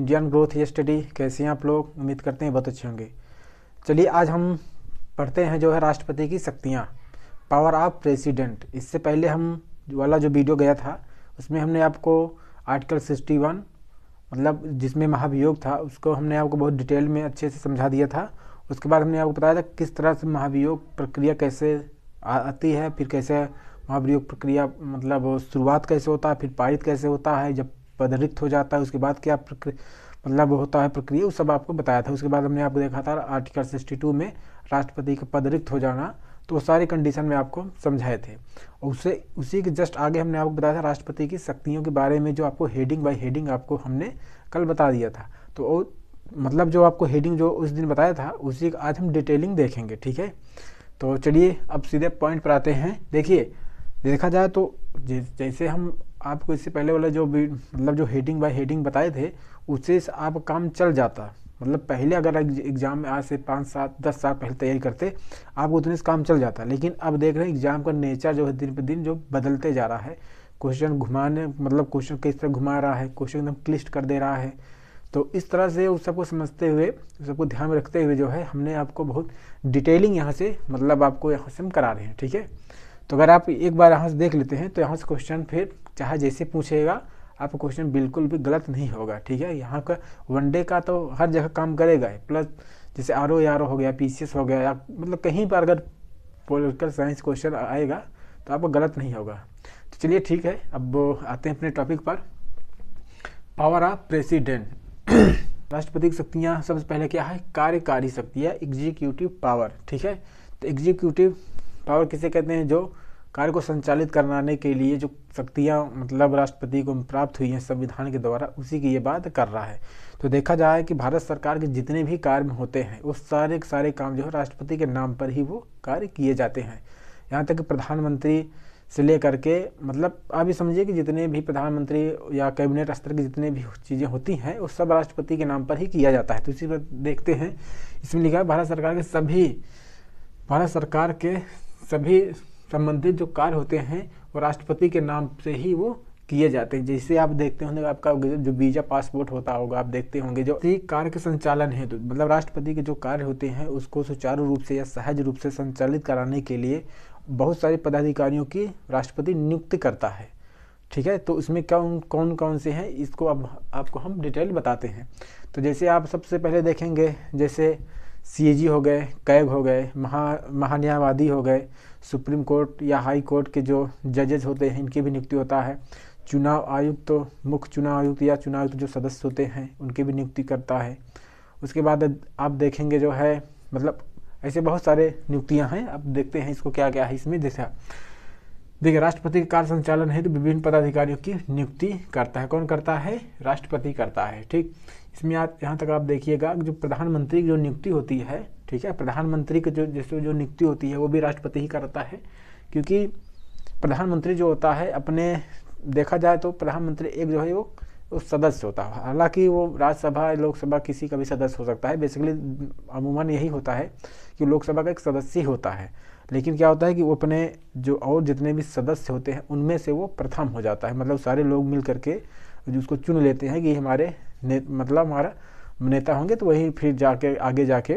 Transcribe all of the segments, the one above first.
Indian growth study. कैसे हैं आप लोग? उम्मीद करते हैं बहुत अच्छे होंगे। चलिए आज हम पढ़ते हैं जो है राष्ट्रपति की शक्तियाँ, पावर ऑफ प्रेसिडेंट। इससे पहले हम वाला जो वीडियो गया था उसमें हमने आपको आर्टिकल 61 मतलब जिसमें महाभियोग था उसको हमने आपको बहुत डिटेल में अच्छे से समझा दिया था। उसके बाद हमने आपको बताया था किस तरह से महाभियोग प्रक्रिया कैसे आती है, फिर कैसे महाभियोग प्रक्रिया मतलब शुरुआत कैसे होता है, फिर पारित कैसे होता है, जब पदरिक्त हो जाता है उसके बाद क्या मतलब होता है प्रक्रिया, वो सब आपको बताया था। उसके बाद हमने आपको देखा था आर्टिकल 62 में राष्ट्रपति का पदरिक्त हो जाना, तो वो सारे कंडीशन में आपको समझाए थे। और उससे उसी के जस्ट आगे हमने आपको बताया था राष्ट्रपति की शक्तियों के बारे में, जो आपको हेडिंग बाय हेडिंग आपको हमने कल बता दिया था। तो मतलब जो आपको हेडिंग जो उस दिन बताया था उसी का आज हम डिटेलिंग देखेंगे, ठीक है। तो चलिए अब सीधे पॉइंट पर आते हैं। देखिए देखा जाए तो जैसे हम आपको इससे पहले वाला जो मतलब जो हेडिंग बाय हेडिंग बताए थे उससे आप काम चल जाता। मतलब पहले अगर एग्जाम में आज से 5-7-10 साल पहले तैयारी करते आपको उतने से काम चल जाता, लेकिन अब देख रहे हैं एग्जाम का नेचर जो है दिन पर दिन जो बदलते जा रहा है। क्वेश्चन घुमाने मतलब क्वेश्चन किस तरह घुमा रहा है, क्वेश्चन एकदम क्लिष्ट कर दे रहा है। तो इस तरह से उस सबको समझते हुए, उस सबको ध्यान में रखते हुए जो है हमने आपको बहुत डिटेलिंग यहाँ से मतलब आपको यहाँ से हम करा रहे हैं, ठीक है। तो अगर आप एक बार यहाँ से देख लेते हैं तो यहाँ से क्वेश्चन फिर चाहे जैसे पूछेगा आपका क्वेश्चन बिल्कुल भी गलत नहीं होगा, ठीक है। यहाँ का वनडे का तो हर जगह काम करेगा, प्लस जैसे आर ओ हो गया, पीसीएस हो गया, या मतलब कहीं पर अगर पॉलिटिकल साइंस क्वेश्चन आएगा तो आपको गलत नहीं होगा। तो चलिए ठीक है, अब आते हैं अपने टॉपिक पर। Power of president. राष्ट्रपति की शक्तियाँ सबसे पहले क्या है? कार्यकारी शक्तियाँ, एग्जीक्यूटिव पावर, ठीक है। तो एग्जीक्यूटिव पावर किसे कहते हैं? जो कार्य को संचालित कराने के लिए जो शक्तियाँ मतलब राष्ट्रपति को प्राप्त हुई हैं संविधान के द्वारा, उसी की ये बात कर रहा है। तो देखा जाए कि भारत सरकार के जितने भी कार्य होते हैं वो सारे के सारे काम जो है राष्ट्रपति के नाम पर ही वो कार्य किए जाते हैं। यहाँ तक कि प्रधानमंत्री से लेकर के मतलब आप ये समझिए कि जितने भी प्रधानमंत्री या कैबिनेट स्तर की जितने भी चीज़ें होती हैं वो सब राष्ट्रपति के नाम पर ही किया जाता है। तो इसी पर देखते हैं, इसमें लिखा है भारत सरकार के सभी संबंधित जो कार्य होते हैं वो राष्ट्रपति के नाम से ही वो किए जाते हैं। जैसे आप देखते होंगे आपका जो वीजा पासपोर्ट होता होगा, आप देखते होंगे जो कार्य के संचालन है तो मतलब राष्ट्रपति के जो कार्य होते हैं उसको सुचारू रूप से या सहज रूप से संचालित कराने के लिए बहुत सारे पदाधिकारियों की राष्ट्रपति नियुक्ति करता है, ठीक है। तो उसमें कौन कौन से हैं इसको अब आपको हम डिटेल बताते हैं। तो जैसे आप सबसे पहले देखेंगे जैसे सीएजी हो गए, कैग हो गए, महान्यायवादी हो गए, सुप्रीम कोर्ट या हाई कोर्ट के जो जजेस होते हैं इनकी भी नियुक्ति होता है। चुनाव आयुक्त तो मुख्य चुनाव आयुक्त या चुनाव आयुक्त जो सदस्य होते हैं उनकी भी नियुक्ति करता है। उसके बाद आप देखेंगे जो है मतलब ऐसे बहुत सारे नियुक्तियां हैं। अब देखते हैं इसको क्या क्या है इसमें। जैसे देखिए राष्ट्रपति का कार्य संचालन है तो विभिन्न पदाधिकारियों की नियुक्ति करता है। कौन करता है? राष्ट्रपति करता है, ठीक। इसमें आप यहाँ तक आप देखिएगा जो प्रधानमंत्री की जो नियुक्ति होती है, ठीक है, प्रधानमंत्री की जो नियुक्ति होती है वो भी राष्ट्रपति ही करता है, क्योंकि प्रधानमंत्री जो होता है अपने देखा जाए तो प्रधानमंत्री एक जो है वो सदस्य होता है। हालांकि वो राज्यसभा लोकसभा किसी का भी सदस्य हो सकता है, बेसिकली अमूमन यही होता है कि लोकसभा का एक सदस्य ही होता है। लेकिन क्या होता है कि वो अपने जो और जितने भी सदस्य होते हैं उनमें से वो प्रथम हो जाता है। मतलब सारे लोग मिल करके उसको चुन लेते हैं कि हमारे मतलब हमारा नेता होंगे, तो वही फिर जाके आगे जाके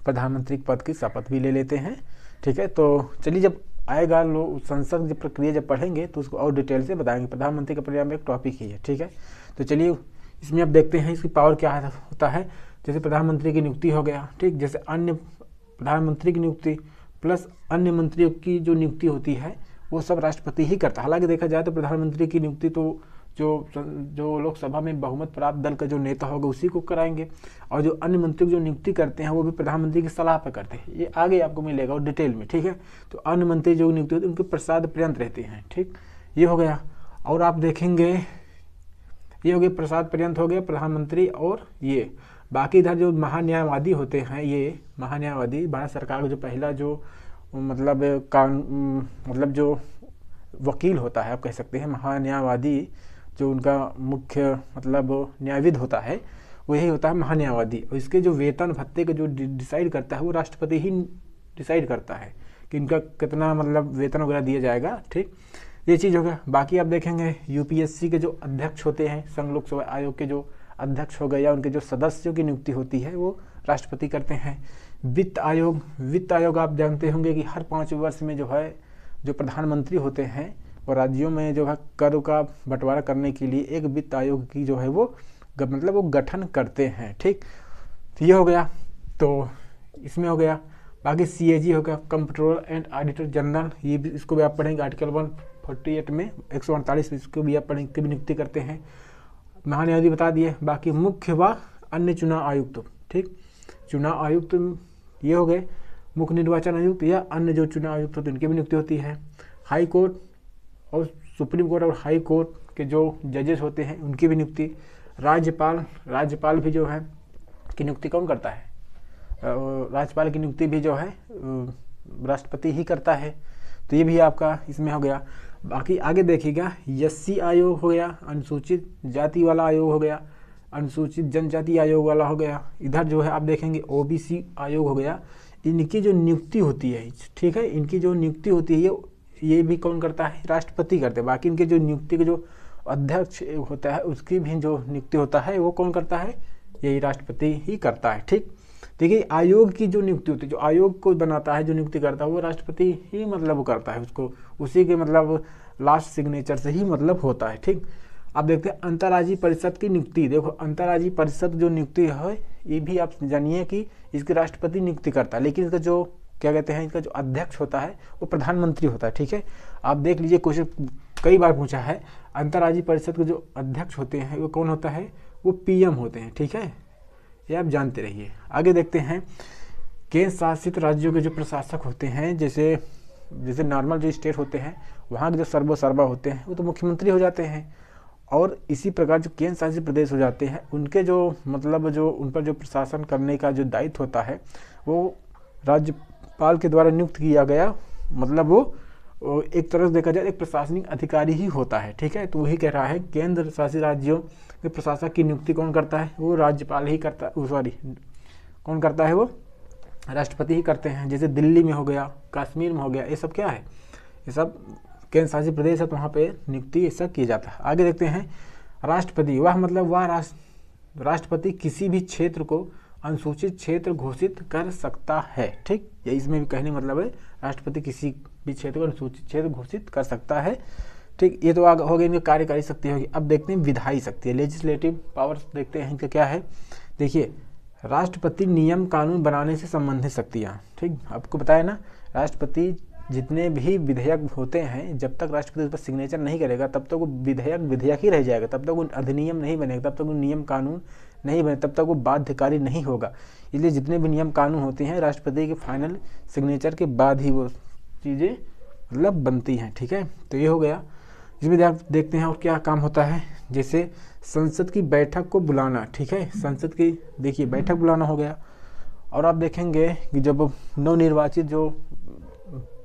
प्रधानमंत्री पद की शपथ भी ले लेते हैं, ठीक है। तो चलिए जब आएगा लोग संसद की प्रक्रिया जब पढ़ेंगे तो उसको और डिटेल से बताएंगे। प्रधानमंत्री का प्रक्रिया में एक टॉपिक ही है, ठीक है। तो चलिए इसमें अब देखते हैं इसकी पावर क्या होता है। जैसे प्रधानमंत्री की नियुक्ति हो गया, ठीक। जैसे अन्य प्रधानमंत्री की नियुक्ति प्लस अन्य मंत्रियों की जो नियुक्ति होती है वो सब राष्ट्रपति ही करता है। हालांकि देखा जाए तो प्रधानमंत्री की नियुक्ति तो जो लोकसभा में बहुमत प्राप्त दल का जो नेता होगा उसी को कराएंगे, और जो अन्य मंत्री की जो नियुक्ति करते हैं वो भी प्रधानमंत्री की सलाह पर करते हैं। ये आगे आपको मिलेगा और डिटेल में, ठीक है। तो अन्य मंत्री जो नियुक्ति होती है उनके प्रसाद पर्यंत रहते हैं, ठीक। ये हो गया। और आप देखेंगे ये हो गया प्रसाद पर्यंत हो गया प्रधानमंत्री। और ये बाकी इधर जो महान्यायवादी होते हैं, ये महान्यायवादी भारत सरकार का जो पहला जो मतलब जो वकील होता है आप कह सकते हैं, महान्यायवादी जो उनका मुख्य मतलब न्यायविद होता है वो यही होता है महान्यायवादी। और इसके जो वेतन भत्ते के जो डिसाइड करता है वो राष्ट्रपति ही डिसाइड करता है कि इनका कितना मतलब वेतन वगैरह दिया जाएगा, ठीक। ये चीज़ होगा। बाकी आप देखेंगे यूपीएससी के जो अध्यक्ष होते हैं, संघ लोक सेवा आयोग के जो अध्यक्ष हो गए या उनके जो सदस्यों की नियुक्ति होती है वो राष्ट्रपति करते हैं। वित्त आयोग आप जानते होंगे कि हर 5 वर्ष में जो है जो प्रधानमंत्री होते हैं और राज्यों में जो है कर का बंटवारा करने के लिए एक वित्त आयोग की जो है वो मतलब वो गठन करते हैं। ठीक, तो ये हो गया, तो इसमें हो गया। बाकी CAG हो गया, कंट्रोलर एंड ऑडिटर जनरल, ये भी इसको भी आप पढ़ेंगे आर्टिकल 148 में 148 में इसको भी आप पढ़ेंगे, की भी नियुक्ति करते हैं। महान्यायाधीश बता दिए। बाकी मुख्य व अन्य चुनाव आयुक्त, ठीक, चुनाव आयुक्त ये हो गए, मुख्य निर्वाचन आयुक्त या अन्य जो चुनाव आयुक्त होते हैं उनकी भी नियुक्ति होती है। हाई कोर्ट और सुप्रीम कोर्ट और हाई कोर्ट के जो जजेस होते हैं उनकी भी नियुक्ति। राज्यपाल भी जो है की नियुक्ति कौन करता है? राज्यपाल की नियुक्ति भी जो है राष्ट्रपति ही करता है। तो ये भी आपका इसमें हो गया। बाकी आगे देखिएगा, SC आयोग हो गया, अनुसूचित जाति वाला आयोग हो गया, अनुसूचित जनजाति आयोग वाला हो गया। इधर जो है आप देखेंगे OBC आयोग हो गया। इनकी जो नियुक्ति होती है, ठीक है, इनकी जो नियुक्ति होती है ये भी कौन करता है? राष्ट्रपति करते हैं। बाकी इनके जो नियुक्ति के जो अध्यक्ष होता है उसकी भी जो नियुक्ति होता है वो कौन करता है? यही राष्ट्रपति ही करता है। ठीक, देखिए आयोग की जो नियुक्ति होती है, जो आयोग को बनाता है, जो नियुक्ति करता है वो राष्ट्रपति ही मतलब वो करता है, उसको उसी के मतलब लास्ट सिग्नेचर से ही मतलब होता है। ठीक, अब देखते हैं अंतर्राज्यीय परिषद की नियुक्ति। देखो अंतर्राज्यीय परिषद जो नियुक्ति है ये भी आप जानिए कि इसकी राष्ट्रपति नियुक्ति करता है, लेकिन इसका जो क्या कहते हैं, इसका जो अध्यक्ष होता है वो प्रधानमंत्री होता है। ठीक है, आप देख लीजिए, क्वेश्चन कई बार पूछा है, अंतर्राज्यीय परिषद के जो अध्यक्ष होते हैं वो कौन होता है? वो PM होते हैं। ठीक है, ये आप जानते रहिए। आगे देखते हैं, केंद्र शासित राज्यों के जो प्रशासक होते हैं, जैसे नॉर्मल जो स्टेट होते हैं वहाँ के जो सर्वा होते हैं वो तो मुख्यमंत्री हो जाते हैं, और इसी प्रकार जो केंद्र शासित प्रदेश हो जाते हैं उनके जो मतलब जो उन पर जो प्रशासन करने का जो दायित्व होता है वो राज्यपाल के द्वारा नियुक्त किया गया, मतलब वो एक तरह से देखा जाए एक प्रशासनिक अधिकारी ही होता है। ठीक है, तो वही कह रहा है केंद्र शासित राज्यों के प्रशासक की नियुक्ति कौन करता है? वो राज्यपाल ही करता है, कौन करता है? वो राष्ट्रपति ही करते हैं। जैसे दिल्ली में हो गया, कश्मीर में हो गया, ये सब क्या है? ये सब केंद्र शासित प्रदेश है, तो वहाँ पे नियुक्ति ऐसा किया जाता है। आगे देखते हैं, राष्ट्रपति वह मतलब वह राष्ट्रपति किसी भी क्षेत्र को अनुसूचित क्षेत्र घोषित कर सकता है। ठीक, ये इसमें भी कहने मतलब है राष्ट्रपति किसी भी क्षेत्र को अनुसूचित क्षेत्र घोषित कर सकता है। ठीक, ये तो आगे हो गई इनकी कार्यकारी शक्ति होगी। अब देखते हैं विधायी शक्ति, लेजिस्लेटिव पावर्स देखते हैं इनका क्या है। देखिए, राष्ट्रपति नियम कानून बनाने से संबंधित शक्तियाँ। ठीक, आपको बताया ना, राष्ट्रपति जितने भी विधेयक होते हैं जब तक राष्ट्रपति उस पर सिग्नेचर नहीं करेगा तब तक वो विधेयक ही रह जाएगा, तब तक वो अधिनियम नहीं बनेगा, तब तक वो नियम कानून नहीं बने, तब तक वो बाध्यकारी नहीं होगा। इसलिए जितने भी नियम कानून होते हैं राष्ट्रपति के फाइनल सिग्नेचर के बाद ही वो चीज़ें मतलब बनती हैं। ठीक है, तो ये हो गया। इसमें देखते हैं और क्या काम होता है, जैसे संसद की बैठक को बुलाना। ठीक है, संसद की देखिए बैठक बुलाना हो गया। और आप देखेंगे कि जब नवनिर्वाचित जो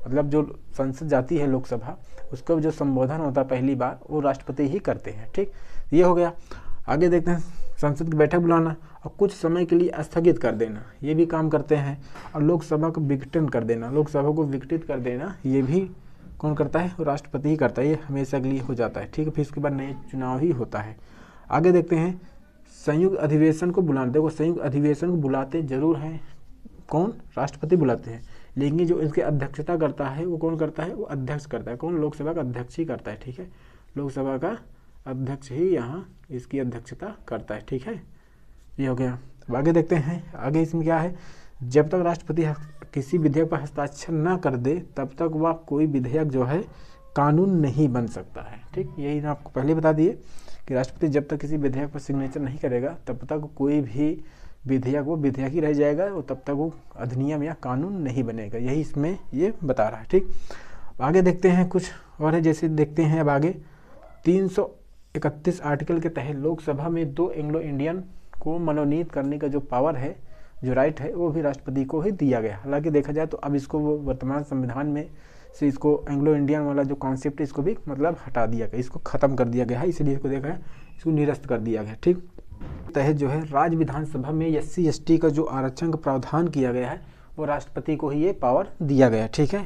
मतलब जो संसद जाती है लोकसभा, उसका जो संबोधन होता है पहली बार वो राष्ट्रपति ही करते हैं। ठीक, ये हो गया। आगे देखते हैं, संसद की बैठक बुलाना और कुछ समय के लिए स्थगित कर देना, ये भी काम करते हैं। और लोकसभा को विघटन कर देना, लोकसभा को विघटित कर देना, ये भी कौन करता है? वो राष्ट्रपति ही करता है। ये हमेशा के लिए हो जाता है। ठीक है, फिर उसके बाद नए चुनाव ही होता है। आगे देखते हैं, संयुक्त अधिवेशन को बुलाना। देखो संयुक्त अधिवेशन को बुलाते जरूर हैं, कौन? राष्ट्रपति बुलाते हैं, लेकिन जो इसकी अध्यक्षता करता है वो कौन करता है? वो अध्यक्ष करता है। कौन? लोकसभा का अध्यक्ष ही करता है। ठीक है, लोकसभा का अध्यक्ष ही यहाँ इसकी अध्यक्षता करता है। ठीक है, ये हो गया। अब आगे देखते हैं, आगे इसमें क्या है, जब तक राष्ट्रपति किसी विधेयक पर हस्ताक्षर न कर दे तब तक वह कोई विधेयक जो है कानून नहीं बन सकता है। ठीक, यही ना आपको पहले बता दिए कि राष्ट्रपति जब तक किसी विधेयक पर सिग्नेचर नहीं करेगा तब तक कोई भी विधेयक वो विधेयक ही रह जाएगा और तब तक वो अधिनियम या कानून नहीं बनेगा। यही इसमें ये बता रहा है। ठीक, आगे देखते हैं कुछ और है, जैसे देखते हैं अब आगे 331 आर्टिकल के तहत लोकसभा में 2 एंग्लो इंडियन को मनोनीत करने का जो पावर है, जो राइट है, वो भी राष्ट्रपति को ही दिया गया। हालांकि देखा जाए तो अब इसको वो वर्तमान संविधान में से इसको एंग्लो इंडियन वाला जो कॉन्सेप्ट है इसको भी मतलब हटा दिया गया, इसको खत्म कर दिया गया है, इसलिए इसको देखा है इसको निरस्त कर दिया गया। ठीक, तहत जो है राज्य विधानसभा में SC ST का जो आरक्षण का प्रावधान किया गया है वो राष्ट्रपति को ही ये पावर दिया गया। ठीक है,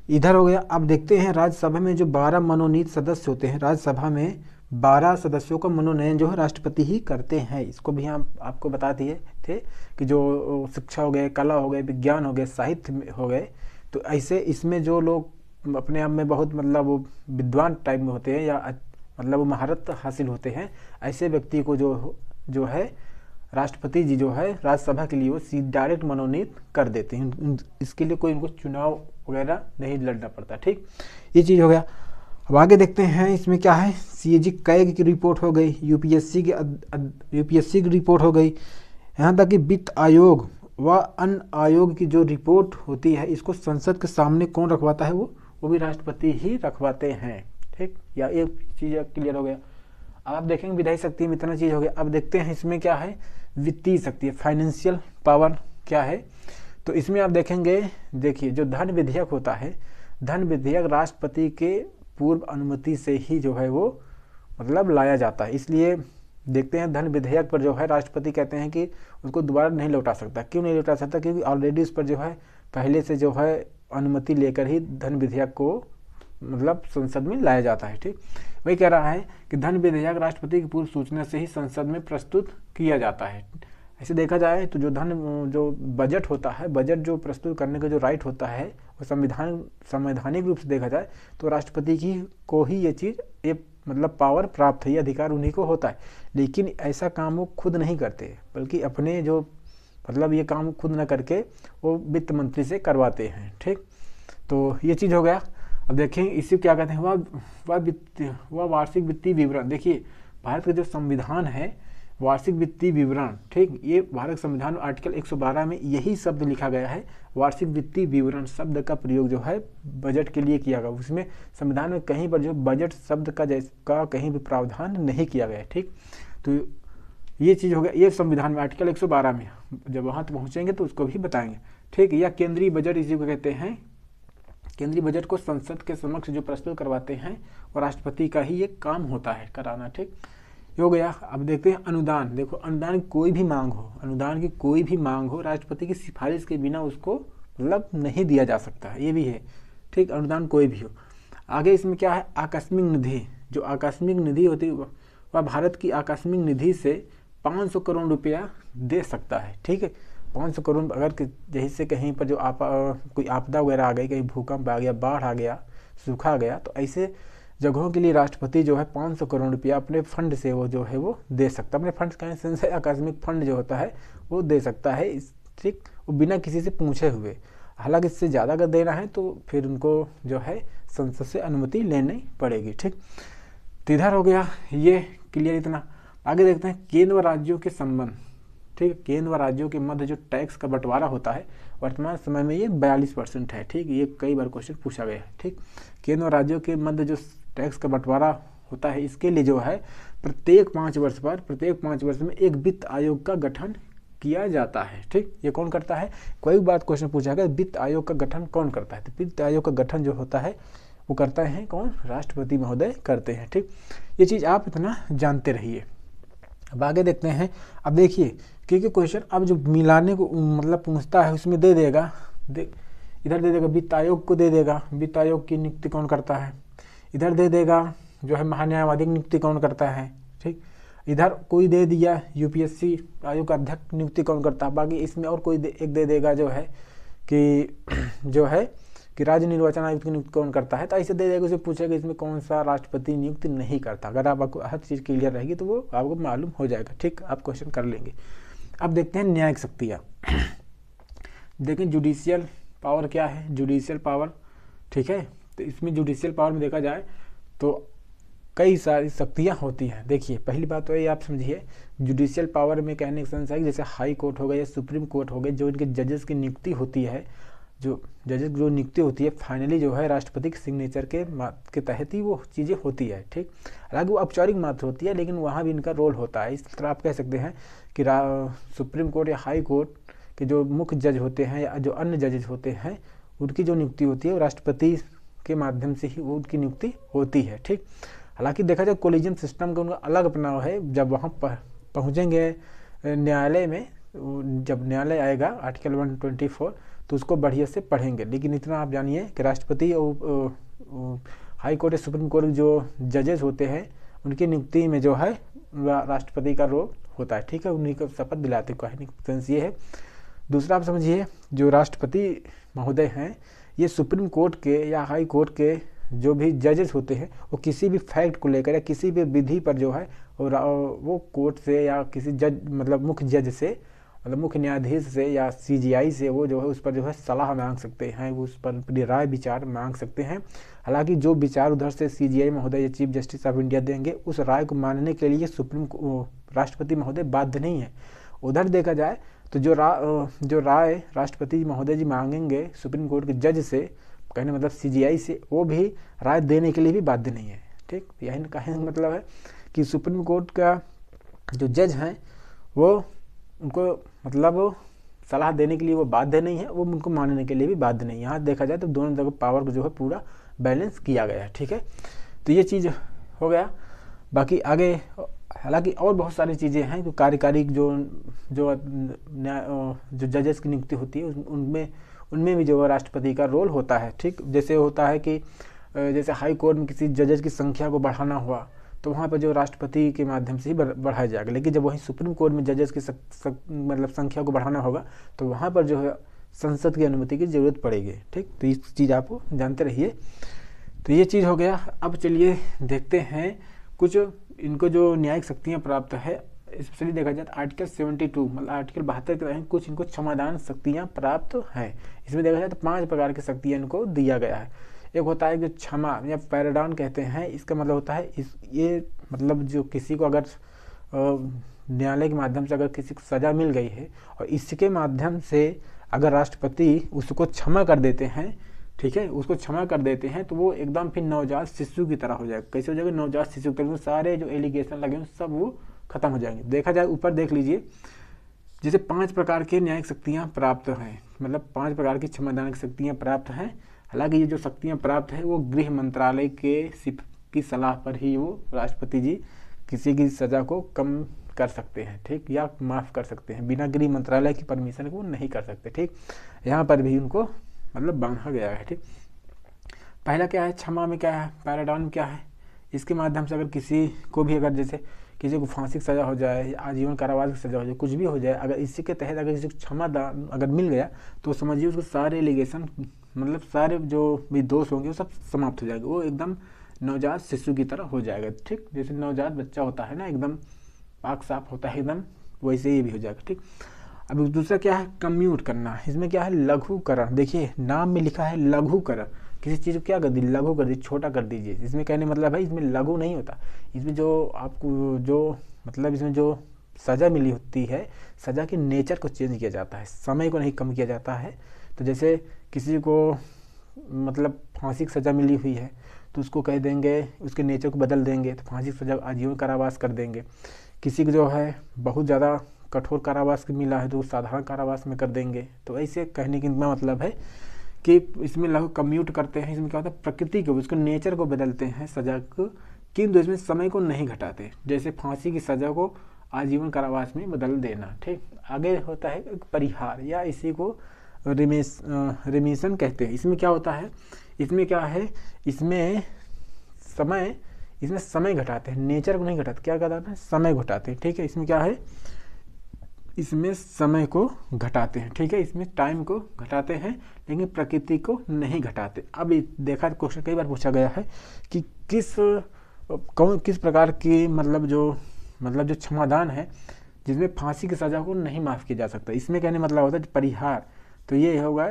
इधर हो गया। अब देखते हैं राज्यसभा में जो 12 मनोनीत सदस्य होते हैं, राज्यसभा में 12 सदस्यों का मनोनयन जो है राष्ट्रपति ही करते हैं। इसको भी हम आपको बता दिए थे कि जो शिक्षा हो गए, कला हो गए, विज्ञान हो गए, साहित्य हो गए, तो ऐसे इसमें जो लोग अपने आप में बहुत मतलब वो विद्वान टाइप में होते हैं या मतलब वो महारत हासिल होते हैं, ऐसे व्यक्ति को जो है राष्ट्रपति जी जो है राज्यसभा के लिए वो डायरेक्ट मनोनीत कर देते हैं। इसके लिए कोई उनको चुनाव वगैरह नहीं लड़ना पड़ता। ठीक, ये चीज़ हो गया। अब आगे देखते हैं इसमें क्या है। सीएजी कैग की रिपोर्ट हो गई, यूपीएससी की रिपोर्ट हो गई, यहाँ तक कि वित्त आयोग व अन्य आयोग की जो रिपोर्ट होती है इसको संसद के सामने कौन रखवाता है, वो भी राष्ट्रपति ही रखवाते हैं। ठीक, या एक चीज़ क्लियर हो गया। अब आप देखेंगे विधायी शक्ति में इतना चीज़ हो गया। अब देखते हैं इसमें क्या है, वित्तीय शक्ति, फाइनेंशियल पावर क्या है। तो इसमें आप देखेंगे, देखिए जो धन विधेयक होता है, धन विधेयक राष्ट्रपति के पूर्व अनुमति से ही जो है वो मतलब लाया जाता है। इसलिए देखते हैं धन विधेयक पर जो है राष्ट्रपति कहते हैं कि उसको दोबारा नहीं लौटा सकता। क्यों नहीं लौटा सकता? क्योंकि ऑलरेडी उस पर जो है पहले से जो है अनुमति लेकर ही धन विधेयक को मतलब संसद में लाया जाता है। ठीक, वही कह रहा है कि धन विधेयक राष्ट्रपति की पूर्व सूचना से ही संसद में प्रस्तुत किया जाता है। ऐसे देखा जाए तो जो बजट होता है, बजट जो प्रस्तुत करने का जो राइट होता है वो संवैधानिक रूप से देखा जाए तो राष्ट्रपति की को ही ये मतलब पावर प्राप्त है, ये अधिकार उन्हीं को होता है। लेकिन ऐसा काम वो खुद नहीं करते, बल्कि अपने जो मतलब ये काम खुद न करके वो वित्त मंत्री से करवाते हैं। ठीक, तो ये चीज़ हो गया। अब देखें इसी क्या कहते हैं, वह वार्षिक वित्तीय विवरण। देखिए भारत का जो संविधान है वार्षिक वित्तीय विवरण, ठीक, ये भारत संविधान आर्टिकल 112 में यही शब्द लिखा गया है। वार्षिक वित्तीय विवरण शब्द का प्रयोग जो है बजट के लिए किया गया। उसमें संविधान में कहीं पर जो बजट शब्द का कहीं भी प्रावधान नहीं किया गया। ठीक, तो ये चीज़ हो गया, ये संविधान में आर्टिकल 112 में, जब वहाँ तो पहुँचेंगे तो उसको भी बताएंगे। ठीक, या केंद्रीय बजट इसी को कहते हैं। केंद्रीय बजट को संसद के समक्ष जो प्रस्तुत करवाते हैं और राष्ट्रपति का ही ये काम होता है कराना। ठीक, हो गया। अब देखते हैं अनुदान। देखो अनुदान की कोई भी मांग हो, राष्ट्रपति की सिफारिश के बिना उसको मतलब नहीं दिया जा सकता, ये भी है। ठीक, अनुदान कोई भी हो। आगे इसमें क्या है, आकस्मिक निधि। जो आकस्मिक निधि होती है वह भारत की आकस्मिक निधि से 500 करोड़ रुपया दे सकता है। ठीक है, 500 करोड़ अगर जैसे कहीं पर जो कोई आपदा वगैरह आ गई, कहीं भूकंप आ गया, बाढ़ आ गया, सूखा आ गया, तो ऐसे जगहों के लिए राष्ट्रपति जो है 500 करोड़ रुपया अपने फंड से वो जो है वो दे सकता है। अपने फंड का सेंस है आकस्मिक फंड जो होता है वो दे सकता है। ठीक, वो बिना किसी से पूछे हुए। हालांकि इससे ज़्यादा अगर देना है तो फिर उनको जो है संसद से अनुमति लेनी पड़ेगी। ठीक, तो इधर हो गया ये क्लियर इतना। आगे देखते हैं केंद्र व राज्यों के संबंध। ठीक, केंद्र व राज्यों के मध्य जो टैक्स का बंटवारा होता है वर्तमान समय में ये 42% है। ठीक, ये कई बार क्वेश्चन पूछा गया है। ठीक, केंद्र व राज्यों के मध्य जो टैक्स का बंटवारा होता है इसके लिए जो है प्रत्येक 5 वर्ष में एक वित्त आयोग का गठन किया जाता है। ठीक, ये कौन करता है? कोई बात क्वेश्चन पूछा गया वित्त आयोग का गठन कौन करता है, तो वित्त आयोग का गठन जो होता है वो करता है कौन? राष्ट्रपति महोदय करते हैं। ठीक, ये चीज़ आप इतना जानते रहिए। अब आगे देखते हैं। अब देखिए क्योंकि क्वेश्चन अब जो मिलाने को मतलब पूछता है उसमें दे देगा, इधर दे देगा वित्त आयोग को दे देगा, वित्त आयोग की नियुक्ति कौन करता है, इधर दे देगा जो है महान्यायवादी की नियुक्ति कौन करता है। ठीक, इधर कोई दे दिया यूपीएससी आयोग का अध्यक्ष नियुक्ति कौन करता है। बाकी इसमें और कोई एक दे देगा जो है कि राज्य निर्वाचन आयुक्त की नियुक्ति कौन करता है। तो ऐसे दे देगा, उसे पूछेगा इसमें कौन सा राष्ट्रपति नियुक्ति नहीं करता। अगर आपको हर चीज़ क्लियर रहेगी तो वो आपको मालूम हो जाएगा। ठीक, आप क्वेश्चन कर लेंगे। अब देखते हैं न्यायिक शक्तियाँ। देखिए जुडिशियल पावर क्या है, जुडिशियल पावर। ठीक है, तो इसमें जुडिशियल पावर में देखा जाए तो कई सारी शक्तियाँ होती हैं। देखिए पहली बात तो ये आप समझिए, जुडिशियल पावर में कहने का सेंस है जैसे हाई कोर्ट हो गया या सुप्रीम कोर्ट हो गए, जो इनके जजेस की नियुक्ति होती है, जो जजेस जो नियुक्ति होती है फाइनली जो है राष्ट्रपति के सिग्नेचर के तहत ही वो चीज़ें होती है। ठीक, हालांकि वो औपचारिक मात्र होती है लेकिन वहाँ भी इनका रोल होता है। इस तरह आप कह सकते हैं कि सुप्रीम कोर्ट या हाई कोर्ट के जो मुख्य जज होते हैं या जो अन्य जजेस होते हैं उनकी जो नियुक्ति होती है वो राष्ट्रपति के माध्यम से ही वो उनकी नियुक्ति होती है। ठीक, हालांकि देखा जाए कोलिजियम सिस्टम का उनका अलग अपनाव है। जब वहाँ पहुँचेंगे न्यायालय में, जब न्यायालय आएगा आर्टिकल 124 तो उसको बढ़िया से पढ़ेंगे। लेकिन इतना आप जानिए कि राष्ट्रपति और हाई कोर्ट या सुप्रीम कोर्ट जो जजेस होते हैं उनकी नियुक्ति में जो है राष्ट्रपति का रोल होता है, ठीक है, उन्हीं को शपथ दिलाते, कहने का सेंस ये है। दूसरा आप समझिए, जो राष्ट्रपति महोदय हैं ये सुप्रीम कोर्ट के या हाई कोर्ट के जो भी जजेस होते हैं वो किसी भी फैक्ट को लेकर या किसी भी विधि पर जो है वो कोर्ट से या किसी जज मतलब मुख्य जज से मतलब मुख्य न्यायाधीश से या सीजीआई से वो जो है उस पर जो है सलाह मांग सकते हैं, वो उस पर अपनी राय विचार मांग सकते हैं। हालांकि जो विचार उधर से सीजीआई महोदय या चीफ जस्टिस ऑफ इंडिया देंगे उस राय को मानने के लिए राष्ट्रपति महोदय बाध्य नहीं है। उधर देखा जाए तो जो राय राष्ट्रपति महोदय जी मांगेंगे सुप्रीम कोर्ट के जज से, कहने मतलब सीजीआई से, वो भी राय देने के लिए भी बाध्य नहीं है, ठीक। यही कहने का मतलब है कि सुप्रीम कोर्ट का जो जज हैं वो उनको मतलब सलाह देने के लिए वो बाध्य नहीं है, वो उनको मानने के लिए भी बाध्य नहीं है। यहाँ देखा जाए तो दोनों जगह पावर को जो है पूरा बैलेंस किया गया है, ठीक है। तो ये चीज़ हो गया। बाकी आगे हालांकि और बहुत सारी चीज़ें हैं जो कार्यकारी जो जजेस की नियुक्ति होती है उनमें भी जो राष्ट्रपति का रोल होता है, ठीक। जैसे होता है कि जैसे हाई कोर्ट में किसी जजेस की संख्या को बढ़ाना हुआ तो वहाँ पर जो राष्ट्रपति के माध्यम से ही बढ़ाया जाएगा, लेकिन जब वहीं सुप्रीम कोर्ट में जजेस की मतलब संख्या को बढ़ाना होगा तो वहाँ पर जो है संसद की अनुमति की जरूरत पड़ेगी, ठीक। तो इस चीज़ आप जानते रहिए। तो ये चीज़ हो गया। अब चलिए देखते हैं कुछ इनको जो न्यायिक शक्तियाँ प्राप्त है, स्पेशली देखा जाए तो आर्टिकल 72 मतलब आर्टिकल 72 के तहत कुछ इनको क्षमादान शक्तियाँ प्राप्त हैं। इसमें देखा जाए तो 5 प्रकार की शक्तियाँ इनको दिया गया है। एक होता है जो क्षमा या पैराडान कहते हैं, इसका मतलब होता है ये मतलब जो किसी को अगर न्यायालय के माध्यम से अगर किसी को सज़ा मिल गई है और इसके माध्यम से अगर राष्ट्रपति उसको क्षमा कर देते हैं, ठीक है, उसको क्षमा कर देते हैं तो वो एकदम फिर नवजात शिशु की तरह हो जाएगा। कैसे हो जाएगा? नवजात शिशु की तरह, सारे जो एलिगेशन लगे हैं सब वो खत्म हो जाएंगे। देखा जाए ऊपर देख लीजिए, जैसे 5 प्रकार के न्यायिक शक्तियाँ प्राप्त हैं, मतलब 5 प्रकार की क्षमादान की शक्तियाँ प्राप्त हैं। हालांकि ये जो शक्तियाँ प्राप्त है वो गृह मंत्रालय की सलाह पर ही वो राष्ट्रपति जी किसी की सज़ा को कम कर सकते हैं, ठीक, या माफ़ कर सकते हैं। बिना गृह मंत्रालय की परमिशन को नहीं कर सकते, ठीक। यहाँ पर भी उनको मतलब बांधा गया है, ठीक। पहला क्या है, क्षमा में क्या है, पैराडान में क्या है, इसके माध्यम से अगर किसी को भी अगर जैसे किसी को फांसी की सज़ा हो जाए, आजीवन कारावास की सज़ा हो जाए, कुछ भी हो जाए, अगर इसी के तहत अगर किसी को क्षमादान अगर मिल गया तो समझिए उसको सारे एलिगेशन मतलब सारे जो भी दोष होंगे वो सब समाप्त हो जाएंगे, वो एकदम नवजात शिशु की तरह हो जाएगा, ठीक। जैसे नवजात बच्चा होता है ना, एकदम पाक साफ होता है एकदम, वैसे ये भी हो जाएगा, ठीक। अब दूसरा क्या है, कम्यूट करना। इसमें क्या है, लघुकरण। देखिए नाम में लिखा है लघुकरण, किसी चीज़ को क्या कर दी, लघु कर दी, छोटा कर दीजिए। इसमें कहने मतलब भाई इसमें लघु नहीं होता, इसमें जो आपको जो मतलब इसमें जो सज़ा मिली होती है, सज़ा के नेचर को चेंज किया जाता है, समय को नहीं कम किया जाता है। तो जैसे किसी को मतलब फांसी की सज़ा मिली हुई है तो उसको कह देंगे, उसके नेचर को बदल देंगे, तो फांसी की सज़ा आजीवन कारावास कर देंगे। किसी को जो है बहुत ज़्यादा कठोर कारावास मिला है तो साधारण कारावास में कर देंगे। तो ऐसे कहने की मतलब है कि इसमें लघु कम्यूट करते हैं, इसमें क्या होता है, प्रकृति को उसके नेचर को बदलते हैं सज़ा को, किंतु इसमें समय को नहीं घटाते। जैसे फांसी की सज़ा को आजीवन कारावास में बदल देना, ठीक। आगे होता है परिहार या इसी को रिमिशन कहते हैं। इसमें क्या होता है, इसमें क्या है, इसमें समय घटाते हैं, नेचर को नहीं घटाते, क्या घटाते हैं, समय घटाते हैं, ठीक है। इसमें क्या है, इसमें समय को घटाते हैं, ठीक है, इसमें टाइम को घटाते हैं लेकिन प्रकृति को नहीं घटाते। अब देखा क्वेश्चन कई बार पूछा गया है कि किस प्रकार की मतलब जो क्षमादान है जिसमें फांसी की सज़ा को नहीं माफ़ किया जा सकता। इसमें कहने मतलब होता है परिहार, तो ये होगा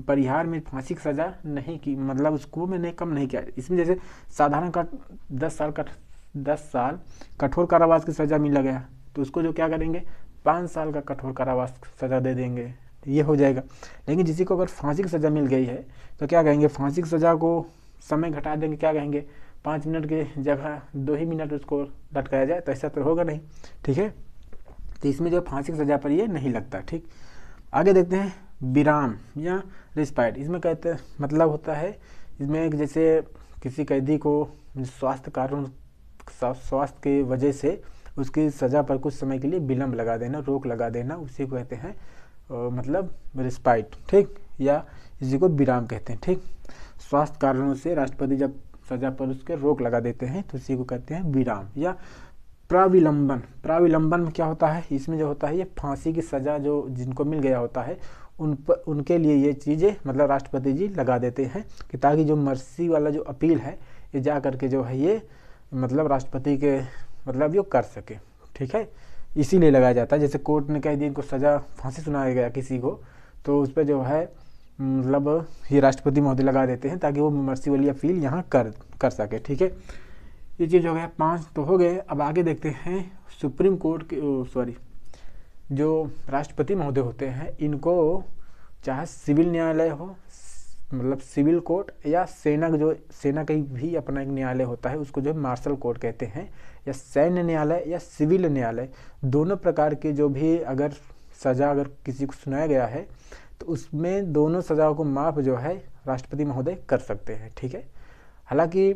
परिहार में फांसी की सज़ा नहीं की, मतलब उसको मैंने कम नहीं किया। इसमें जैसे साधारण का 10 साल कठोर कारावास की सज़ा मिल गया तो उसको जो क्या करेंगे, 5 साल का कठोर कारावास सज़ा दे देंगे, ये हो जाएगा। लेकिन किसी को अगर फांसी की सज़ा मिल गई है तो क्या कहेंगे, फांसी की सज़ा को समय घटा देंगे, क्या कहेंगे 5 मिनट की जगह 2 ही मिनट उसको लटकाया जाए, तो ऐसा तो होगा नहीं, ठीक है। तो इसमें जो फांसी की सज़ा पर ये नहीं लगता, ठीक। आगे देखते हैं विराम या रिस्पाइट। इसमें कहते हैं मतलब होता है, इसमें जैसे किसी कैदी को स्वास्थ्य की वजह से उसकी सज़ा पर कुछ समय के लिए विलम्ब लगा देना, रोक लगा देना, उसी को कहते हैं मतलब रिस्पाइट, ठीक, या इसी को विराम कहते हैं, ठीक। स्वास्थ्य कारणों से राष्ट्रपति जब सजा पर उसके रोक लगा देते हैं, तो इसी को कहते हैं विराम या प्राविलंबन। प्राविलंबन में क्या होता है, इसमें जो होता है ये फांसी की सजा जो जिनको मिल गया होता है उनके लिए ये चीज़ें मतलब राष्ट्रपति जी लगा देते हैं कि ताकि जो मर्सी वाला जो अपील है ये जा करके जो है ये मतलब राष्ट्रपति के मतलब यो कर सके। ठीक है, इसीलिए लगाया जाता है। जैसे कोर्ट ने कह दिया इनको सज़ा फांसी सुनाया गया किसी को, तो उस पर जो है मतलब ये राष्ट्रपति महोदय लगा देते हैं ताकि वो मर्सी वाली अपील यहाँ कर सके। ठीक है, ये चीज़ हो गया, 5 तो हो गए। अब आगे देखते हैं सुप्रीम कोर्ट के जो राष्ट्रपति महोदय होते हैं इनको चाहे सिविल न्यायालय हो मतलब सिविल कोर्ट या सेना का भी अपना एक न्यायालय होता है, उसको जो है मार्शल कोर्ट कहते हैं, या सैन्य न्यायालय या सिविल न्यायालय, दोनों प्रकार के जो भी अगर सज़ा अगर किसी को सुनाया गया है तो उसमें दोनों सज़ाओं को माफ़ जो है राष्ट्रपति महोदय कर सकते हैं। ठीक है, हालांकि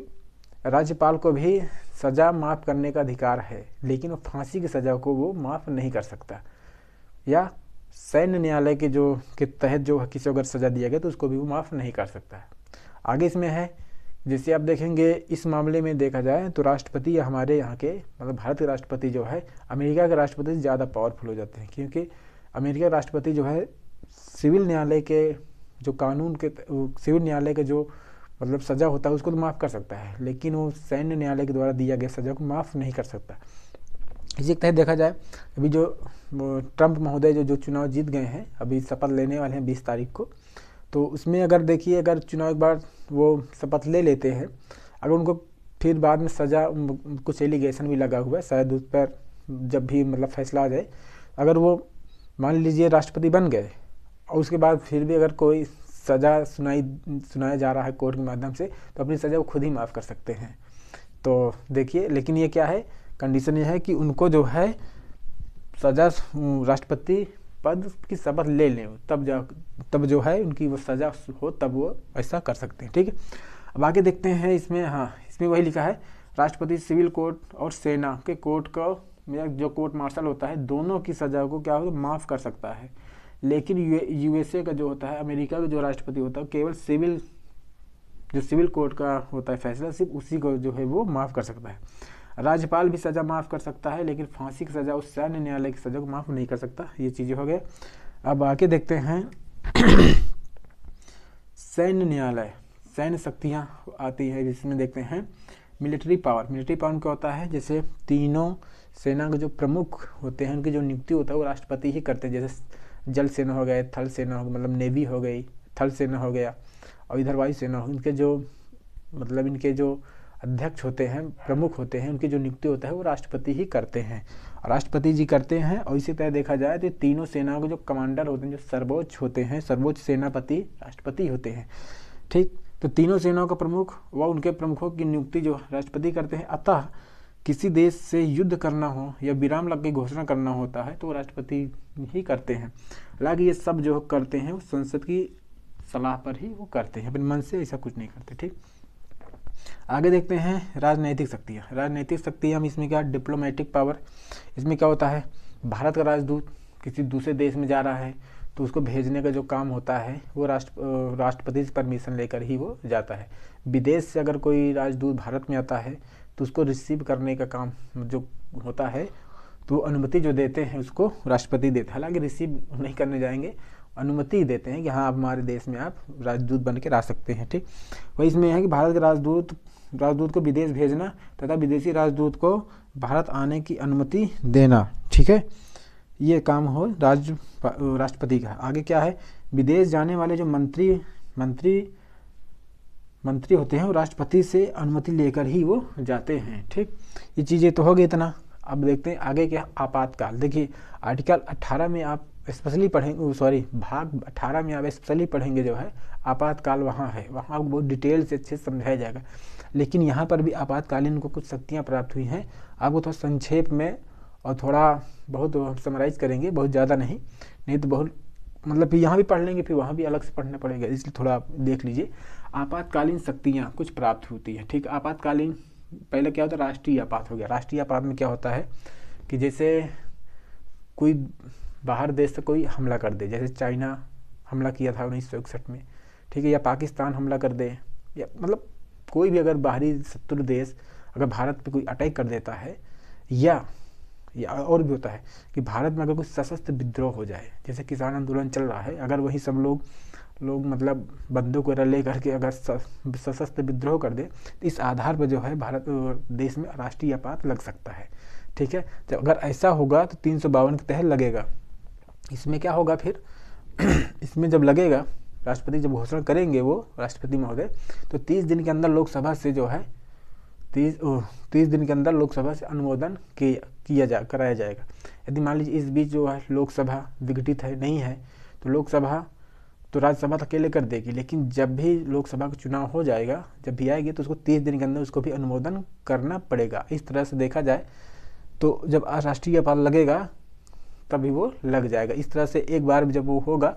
राज्यपाल को भी सज़ा माफ़ करने का अधिकार है, लेकिन वो फांसी की सज़ा को वो माफ़ नहीं कर सकता, या सैन्य न्यायालय के तहत जो किसी अगर सज़ा दिया गया तो उसको भी वो माफ़ नहीं कर सकता है। आगे इसमें है, जैसे आप देखेंगे इस मामले में देखा जाए तो राष्ट्रपति या हमारे यहाँ के मतलब भारत के राष्ट्रपति जो है अमेरिका के राष्ट्रपति से ज़्यादा पावरफुल हो जाते हैं, क्योंकि अमेरिका के राष्ट्रपति जो है सिविल न्यायालय के जो कानून के सिविल न्यायालय के जो मतलब सज़ा होता है उसको तो माफ़ कर सकता है, लेकिन वो सैन्य न्यायालय के द्वारा दिया गया सज़ा को माफ़ नहीं कर सकता। इसी के तहत देखा जाए अभी जो ट्रंप महोदय जो चुनाव जीत गए हैं, अभी शपथ लेने वाले हैं 20 तारीख को, तो उसमें अगर देखिए अगर चुनाव एक बार वो शपथ ले लेते हैं, अगर उनको फिर बाद में सज़ा कुछ एलिगेशन भी लगा हुआ है, शायद उस पर जब भी मतलब फैसला आ जाए, अगर वो मान लीजिए राष्ट्रपति बन गए और उसके बाद फिर भी अगर कोई सज़ा सुनाया जा रहा है कोर्ट के माध्यम से, तो अपनी सज़ा वो खुद ही माफ़ कर सकते हैं। तो देखिए, लेकिन ये क्या है, कंडीशन ये है कि उनको जो है सज़ा राष्ट्रपति पद की शपथ ले लें, तब जो है उनकी वो सज़ा हो तब वो ऐसा कर सकते हैं। ठीक है, अब आगे देखते हैं इसमें। हाँ, इसमें वही लिखा है राष्ट्रपति सिविल कोर्ट और सेना के कोर्ट का जो कोर्ट मार्शल होता है दोनों की सज़ा को क्या हो माफ़ कर सकता है, लेकिन यूएसए का जो होता है अमेरिका का जो राष्ट्रपति होता है केवल सिविल कोर्ट का होता है फैसला, सिर्फ उसी को जो है वो माफ़ कर सकता है। राज्यपाल भी सज़ा माफ़ कर सकता है, लेकिन फांसी की सज़ा उस सैन्य न्यायालय की सज़ा को माफ़ नहीं कर सकता। ये चीज़ें हो गए। अब आगे देखते हैं सैन्य न्यायालय, सैन्य शक्तियाँ आती है, जिसमें देखते हैं मिलिट्री पावर में क्या होता है, जैसे तीनों सेना के जो प्रमुख होते हैं उनकी जो नियुक्ति होता है वो राष्ट्रपति ही करते हैं। जैसे जल सेना हो गए, थल सेना हो मतलब नेवी हो गई, थल सेना हो गया, और इधर वायु सेना हो, इनके जो अध्यक्ष होते हैं, प्रमुख होते हैं, उनकी जो नियुक्ति होता है वो राष्ट्रपति ही करते हैं, राष्ट्रपति जी करते हैं। और इसी तरह देखा जाए तो तीनों सेनाओं के जो कमांडर होते हैं, जो सर्वोच्च होते हैं, सर्वोच्च सेनापति राष्ट्रपति होते हैं। ठीक, तो तीनों सेनाओं का प्रमुख व उनके प्रमुखों की नियुक्ति जो राष्ट्रपति करते हैं। अतः किसी देश से युद्ध करना हो या विराम लग की घोषणा करना होता है तो राष्ट्रपति ही करते हैं। हालांकि ये सब जो करते हैं वो संसद की सलाह पर ही वो करते हैं, अपने मन से ऐसा कुछ नहीं करते। ठीक, आगे देखते हैं राजनैतिक शक्तियाँ। राजनैतिक शक्तियाँ इसमें क्या, डिप्लोमेटिक पावर। इसमें क्या होता है, भारत का राजदूत किसी दूसरे देश में जा रहा है तो उसको भेजने का जो काम होता है वो राष्ट्रपति से परमिशन लेकर ही वो जाता है। विदेश से अगर कोई राजदूत भारत में आता है तो उसको रिसीव करने का काम जो होता है तो अनुमति जो देते हैं उसको राष्ट्रपति देते हैं। हालांकि रिसीव नहीं करने जाएंगे, अनुमति देते हैं कि हाँ आप हमारे देश में आप राजदूत बन के आ सकते हैं। ठीक, वही इसमें है कि भारत के राजदूत को विदेश भेजना तथा विदेशी राजदूत को भारत आने की अनुमति देना। ठीक है, ये काम हो राष्ट्रपति का। आगे क्या है, विदेश जाने वाले जो मंत्री होते हैं वो राष्ट्रपति से अनुमति लेकर ही वो जाते हैं। ठीक, ये चीज़ें तो हो गई इतना। अब देखते हैं आगे क्या, आपातकाल। देखिए आर्टिकल 18 में आप स्पेशली पढ़ेंगे, भाग 18 में आप स्पेशली पढ़ेंगे जो है आपातकाल वहाँ है, वहाँ आपको बहुत डिटेल से अच्छे से समझाया जाएगा। लेकिन यहाँ पर भी आपातकालीन को कुछ शक्तियाँ प्राप्त हुई हैं, आपको थोड़ा संक्षेप में और थोड़ा बहुत समराइज करेंगे, बहुत ज़्यादा नहीं तो बहुत मतलब फिर यहाँ भी पढ़ लेंगे फिर वहाँ भी अलग से पढ़ना पड़ेगा, इसलिए थोड़ा देख लीजिए। आपातकालीन शक्तियाँ कुछ प्राप्त होती हैं। ठीक, आपातकालीन पहले क्या होता है, राष्ट्रीय आपात हो गया। राष्ट्रीय आपात में क्या होता है कि जैसे कोई बाहर देश से कोई हमला कर दे, जैसे चाइना हमला किया था 1961 में, ठीक है, या पाकिस्तान हमला कर दे, या मतलब कोई भी अगर बाहरी शत्रु देश अगर भारत पे कोई अटैक कर देता है, या और भी होता है कि भारत में अगर कोई सशस्त्र विद्रोह हो जाए, जैसे किसान आंदोलन चल रहा है, अगर वही सब लोग मतलब बंदूक वगैरह ले करके अगर सशस्त्र विद्रोह कर दे, तो इस आधार पर जो है भारत देश में राष्ट्रीय आपात लग सकता है। ठीक है, जब अगर ऐसा होगा तो 352 के तहत लगेगा। इसमें क्या होगा फिर इसमें जब लगेगा, राष्ट्रपति जब घोषणा करेंगे वो राष्ट्रपति महोदय, तो 30 दिन के अंदर लोकसभा से जो है 30 दिन के अंदर लोकसभा से अनुमोदन कराया जाएगा। यदि मान लीजिए इस बीच जो है लोकसभा विघटित है, नहीं है, तो लोकसभा तो राज्यसभा तो अकेले कर देगी, लेकिन जब भी लोकसभा का चुनाव हो जाएगा, जब भी आएगी, तो उसको 30 दिन के अंदर उसको भी अनुमोदन करना पड़ेगा। इस तरह से देखा जाए तो जब राष्ट्रीय आपात लगेगा तभी वो लग जाएगा। इस तरह से एक बार जब वो होगा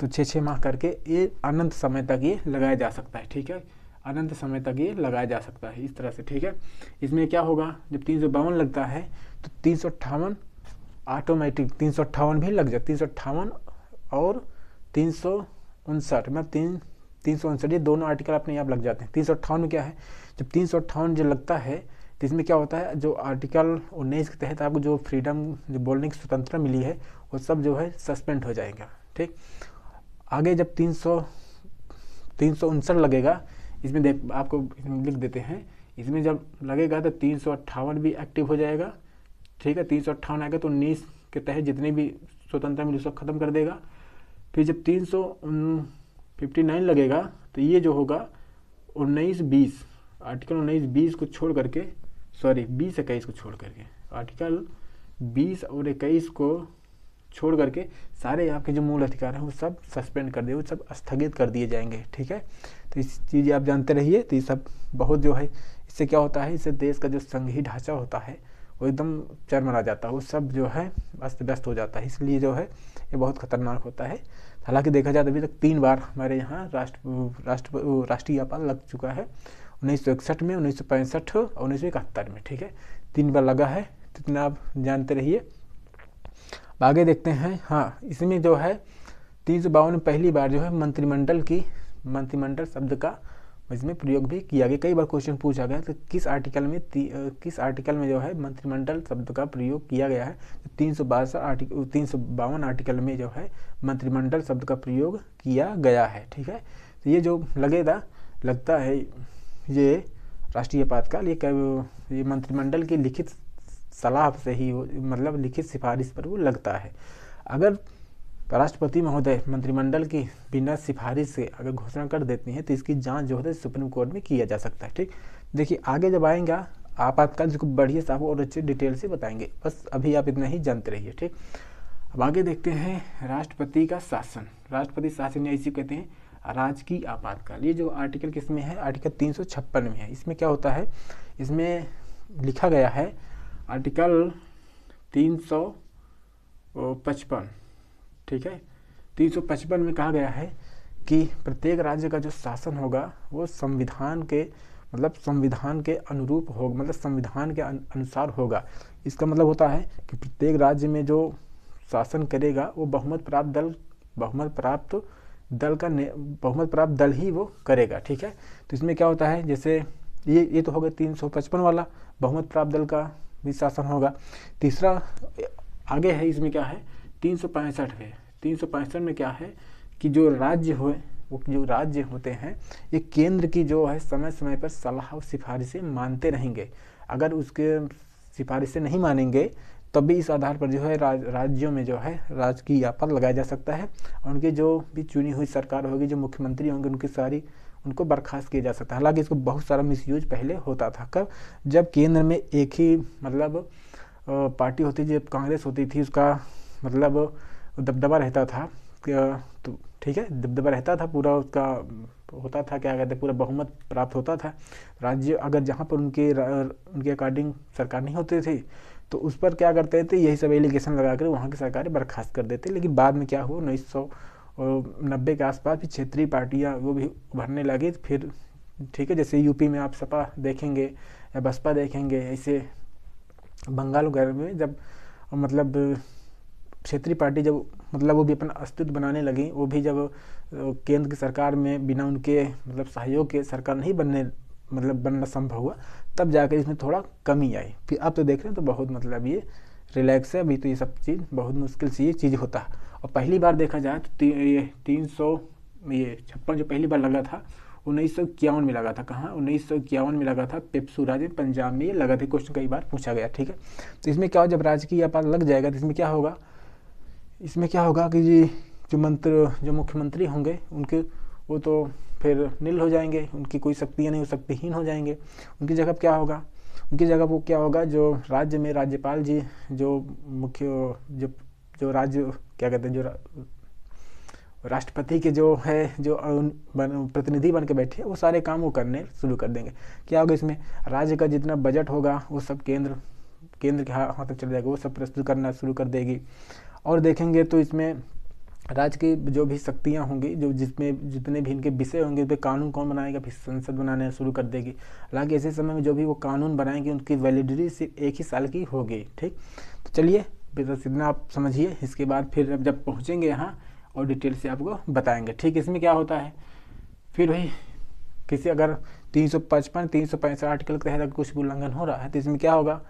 तो 6-6 माह करके ये अनंत समय तक ये लगाया जा सकता है। ठीक है, अनंत समय तक ये लगाया जा सकता है इस तरह से। ठीक है, इसमें क्या होगा, जब 352 लगता है तो 358 ऑटोमेटिक 358 भी लग जाए, 358 और 359 मतलब 359 ये दोनों आर्टिकल अपने आप लग जाते हैं। 358 में क्या है, जब 358 जो लगता है तो इसमें क्या होता है, जो आर्टिकल 19 के तहत आपको जो फ्रीडम, जो बोलने की स्वतंत्रता मिली है, वो सब जो है सस्पेंड हो जाएगा। ठीक, आगे जब 359 लगेगा, इसमें देख आपको लिख देते हैं, इसमें जब लगेगा तो 358 भी एक्टिव हो जाएगा। ठीक है, 358 आएगा तो 19 के तहत जितनी भी स्वतंत्रता मिली उसको ख़त्म कर देगा। फिर जब 359 लगेगा तो ये जो होगा 19-20 आर्टिकल 19-20 को छोड़ करके, सॉरी 20-21 को छोड़ करके, आर्टिकल 20 और 21 को छोड़ करके सारे आपके जो मूल अधिकार हैं वो सब सस्पेंड कर दिए, वो सब स्थगित कर दिए जाएंगे। ठीक है, तो इस चीज़ आप जानते रहिए। तो ये सब बहुत जो है, इससे क्या होता है, इससे देश का जो संघीय ढांचा होता है वो एकदम चरमरा जाता है, वो सब जो है अस्त व्यस्त हो जाता है। इसलिए जो है ये बहुत खतरनाक होता है। हालांकि देखा जाए तो अभी तक 3 बार हमारे यहाँ राष्ट्रीय आपात लग चुका है, 1961 में, 1965 और 1971 में। ठीक है, 3 बार लगा है, तो इतना आप जानते रहिए। आगे देखते हैं। हाँ, इसमें जो है 352 में पहली बार जो है मंत्रिमंडल शब्द का इसमें प्रयोग भी किया गया। कई बार क्वेश्चन पूछा गया तो किस आर्टिकल में जो है मंत्रिमंडल शब्द का प्रयोग किया गया है। 352 आर्टिकल में जो है मंत्रिमंडल शब्द का प्रयोग किया गया है। ठीक है, तो ये जो लगता है ये राष्ट्रीय आपातकाल, ये मंत्रिमंडल की लिखित सलाह से ही मतलब लिखित सिफारिश पर वो लगता है। अगर राष्ट्रपति महोदय मंत्रिमंडल की बिना सिफारिश से अगर घोषणा कर देती हैं तो इसकी जांच जो है सुप्रीम कोर्ट में किया जा सकता है। ठीक, देखिए आगे जब आएगा आपातकाल जिसको बढ़िया से आपको और अच्छे डिटेल से बताएंगे, बस अभी आप इतना ही जानते रहिए। ठीक, अब आगे देखते हैं राष्ट्रपति का शासन। राष्ट्रपति शासन इसी कहते हैं राजकीय आपातकाल। ये जो आर्टिकल किसमें है, आर्टिकल 356 में है। इसमें क्या होता है, इसमें लिखा गया है आर्टिकल 355। ठीक है, 355 में कहा गया है कि प्रत्येक राज्य का जो शासन होगा वो संविधान के अनुरूप होगा, मतलब संविधान के अनुसार होगा। इसका मतलब होता है कि प्रत्येक राज्य में जो शासन करेगा वो बहुमत प्राप्त दल ही वो करेगा। ठीक है, तो इसमें क्या होता है, जैसे ये तो होगा 355 वाला, बहुमत प्राप्त दल का भी शासन होगा। तीसरा आगे है, इसमें क्या है 365 है। 365 में क्या है कि जो राज्य होते हैं ये केंद्र की जो है समय समय पर सलाह और सिफारिशें मानते रहेंगे। अगर उसके सिफारिशें नहीं मानेंगे तब भी इस आधार पर जो है राज्यों में जो है राजकीय आपात लगाया जा सकता है, और उनके जो भी चुनी हुई सरकार होगी, जो मुख्यमंत्री होंगे, उनको बर्खास्त किया जा सकता है। हालांकि इसको बहुत सारा मिसयूज पहले होता था। कब, जब केंद्र में एक ही मतलब पार्टी होती, जब कांग्रेस होती थी, उसका मतलब दबदबा रहता था, तो ठीक है, दबदबा रहता था पूरा, उसका होता था क्या कहते हैं, पूरा बहुमत प्राप्त होता था। राज्य अगर जहाँ पर उनके अकॉर्डिंग सरकार नहीं होती थी तो उस पर क्या करते थे, यही सब एलिगेशन लगा कर वहाँ की सरकारें बर्खास्त कर देते। लेकिन बाद में क्या हुआ, 1990 के आसपास भी क्षेत्रीय पार्टियाँ वो भी उभरने लगी फिर। ठीक है, जैसे यूपी में आप सपा देखेंगे या बसपा देखेंगे, ऐसे बंगाल वगैरह में जब मतलब क्षेत्रीय पार्टी जब मतलब वो भी अपना अस्तित्व बनाने लगी, वो भी जब केंद्र की सरकार में बिना उनके मतलब सहयोग के सरकार नहीं मतलब बनना संभव हुआ, तब जाकर इसमें थोड़ा कमी आई। फिर अब तो देख रहे हैं तो बहुत मतलब ये रिलैक्स है। अभी तो ये सब चीज़ बहुत मुश्किल से ये चीज़ होता है। और पहली बार देखा जाए तो ये 356 जो पहली बार लगा था 1951 में लगा था। कहाँ? 1951 में लगा था पेप्सू राज्य पंजाब में ये लगा था। क्वेश्चन कई बार पूछा गया, ठीक है। तो इसमें क्या हो, जब राजकीय आपात लग जाएगा तो इसमें क्या होगा, कि जी जो मुख्यमंत्री होंगे उनके वो तो फिर निल हो जाएंगे, उनकी कोई शक्तियाँ नहीं हो, शक्तिहीन हो जाएंगे। उनकी जगह क्या होगा, वो क्या होगा, जो राज्य में राज्यपाल जी, जो मुख्य जो राज्य क्या कहते हैं, जो राष्ट्रपति के जो है जो प्रतिनिधि बन के बैठे वो सारे काम वो करने शुरू कर देंगे। क्या होगा, इसमें राज्य का जितना बजट होगा वो सब केंद्र के हाथ तक चल जाएगा, वो सब प्रस्तुत करना शुरू कर देगी। और देखेंगे तो इसमें राज्य की जो भी शक्तियाँ होंगी, जो जिसमें जितने भी इनके विषय होंगे उस पर कानून कौन बनाएगा, फिर संसद बनाने शुरू कर देगी। हालांकि ऐसे समय में जो भी वो कानून बनाएंगे उनकी वैलिडिटी सिर्फ 1 ही साल की होगी, ठीक। तो चलिए बस इतना आप समझिए, इसके बाद फिर जब पहुँचेंगे यहाँ और डिटेल से आपको बताएंगे, ठीक। इसमें क्या होता है, फिर वही किसी अगर 355 365 आर्टिकल के तहत अगर कुछ उल्लंघन हो रहा है तो इसमें क्या होगा